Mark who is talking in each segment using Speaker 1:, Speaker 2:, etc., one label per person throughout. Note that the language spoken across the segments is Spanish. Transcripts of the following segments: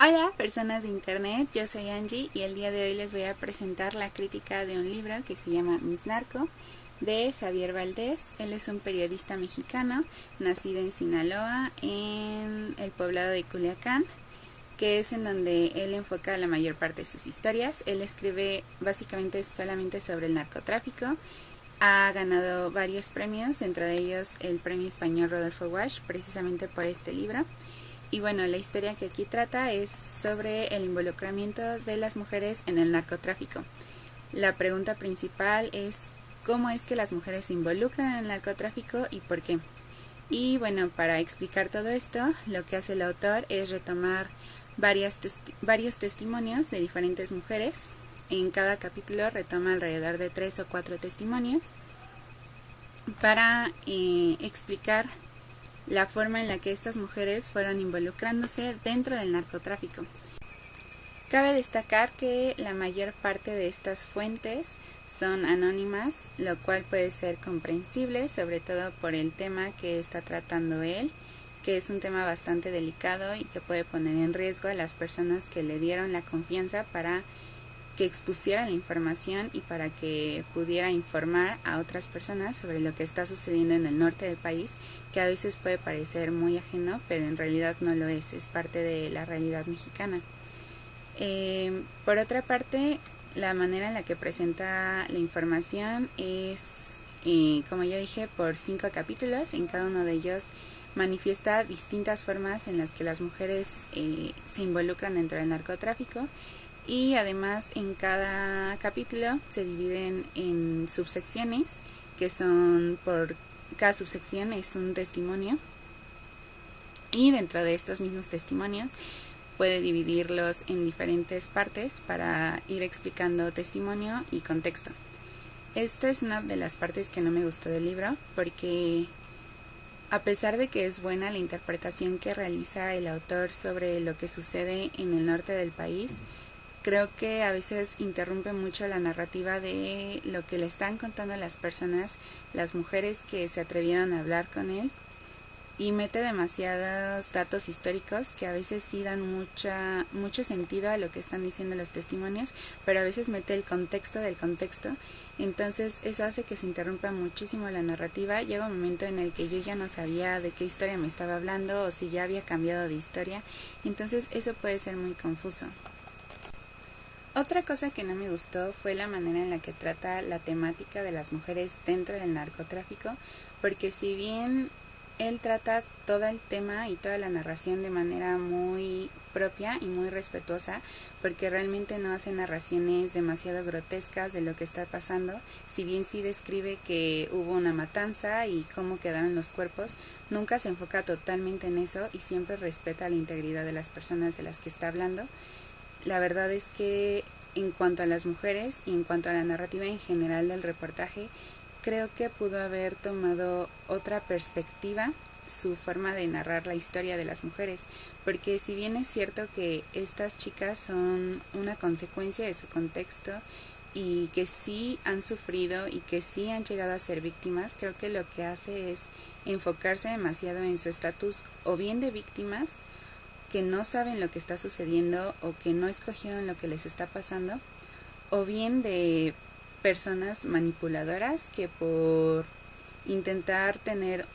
Speaker 1: Hola, personas de internet, yo soy Angie y el día de hoy les voy a presentar la crítica de un libro que se llama Miss Narco, de Javier Valdés. Él es un periodista mexicano, nacido en Sinaloa, en el poblado de Culiacán, que es en donde él enfoca la mayor parte de sus historias. Él escribe básicamente solamente sobre el narcotráfico. Ha ganado varios premios, dentro de ellos el premio español Rodolfo Walsh, precisamente por este libro. Y bueno, la historia que aquí trata es sobre el involucramiento de las mujeres en el narcotráfico. La pregunta principal es cómo es que las mujeres se involucran en el narcotráfico y por qué. Y bueno, para explicar todo esto, lo que hace el autor es retomar varios testimonios de diferentes mujeres. En cada capítulo retoma alrededor de 3 o 4 testimonios para explicar la forma en la que estas mujeres fueron involucrándose dentro del narcotráfico. Cabe destacar que la mayor parte de estas fuentes son anónimas, lo cual puede ser comprensible, sobre todo por el tema que está tratando él, que es un tema bastante delicado y que puede poner en riesgo a las personas que le dieron la confianza para que expusiera la información y para que pudiera informar a otras personas sobre lo que está sucediendo en el norte del país, que a veces puede parecer muy ajeno, pero en realidad no lo es parte de la realidad mexicana. Por otra parte, la manera en la que presenta la información es, como ya dije, por 5 capítulos. En cada uno de ellos manifiesta distintas formas en las que las mujeres se involucran dentro del narcotráfico. Y además en cada capítulo se dividen en subsecciones, que son por cada subsección es un testimonio, y dentro de estos mismos testimonios puede dividirlos en diferentes partes para ir explicando testimonio y contexto. Esta es una de las partes que no me gustó del libro, porque a pesar de que es buena la interpretación que realiza el autor sobre lo que sucede en el norte del país, creo que a veces interrumpe mucho la narrativa de lo que le están contando las personas, las mujeres que se atrevieron a hablar con él, y mete demasiados datos históricos que a veces sí dan mucho sentido a lo que están diciendo los testimonios, pero a veces mete el contexto del contexto. Entonces eso hace que se interrumpa muchísimo la narrativa. Llega un momento en el que yo ya no sabía de qué historia me estaba hablando o si ya había cambiado de historia, entonces eso puede ser muy confuso. Otra cosa que no me gustó fue la manera en la que trata la temática de las mujeres dentro del narcotráfico, porque si bien él trata todo el tema y toda la narración de manera muy propia y muy respetuosa, porque realmente no hace narraciones demasiado grotescas de lo que está pasando, si bien sí describe que hubo una matanza y cómo quedaron los cuerpos, nunca se enfoca totalmente en eso y siempre respeta la integridad de las personas de las que está hablando. La verdad es que en cuanto a las mujeres y en cuanto a la narrativa en general del reportaje, creo que pudo haber tomado otra perspectiva su forma de narrar la historia de las mujeres, porque si bien es cierto que estas chicas son una consecuencia de su contexto y que sí han sufrido y que sí han llegado a ser víctimas, creo que lo que hace es enfocarse demasiado en su estatus o bien de víctimas, que no saben lo que está sucediendo o que no escogieron lo que les está pasando, o bien de personas manipuladoras que por intentar tener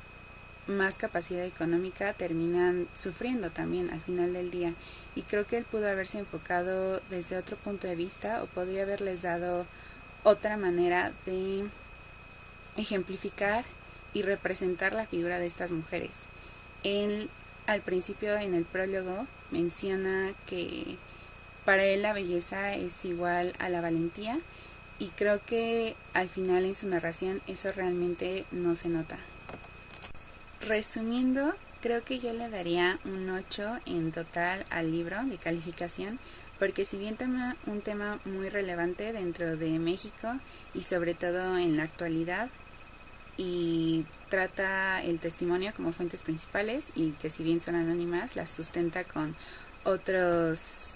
Speaker 1: más capacidad económica terminan sufriendo también al final del día. Y creo que él pudo haberse enfocado desde otro punto de vista o podría haberles dado otra manera de ejemplificar y representar la figura de estas mujeres. Él al principio en el prólogo menciona que para él la belleza es igual a la valentía, y creo que al final en su narración eso realmente no se nota. Resumiendo, creo que yo le daría un 8 en total al libro de calificación, porque si bien toma un tema muy relevante dentro de México y sobre todo en la actualidad, y trata el testimonio como fuentes principales y que si bien son anónimas las sustenta con otras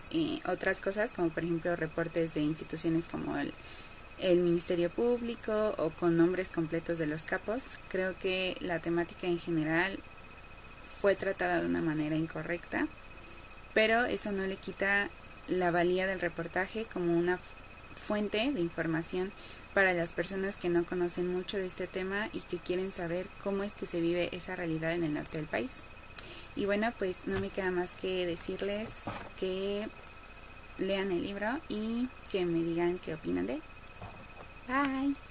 Speaker 1: cosas, como por ejemplo reportes de instituciones como el Ministerio Público o con nombres completos de los capos. Creo que la temática en general fue tratada de una manera incorrecta pero eso no le quita la valía del reportaje como una fuente de información para las personas que no conocen mucho de este tema y que quieren saber cómo es que se vive esa realidad en el norte del país. Y bueno, pues no me queda más que decirles que lean el libro y que me digan qué opinan de él. Bye.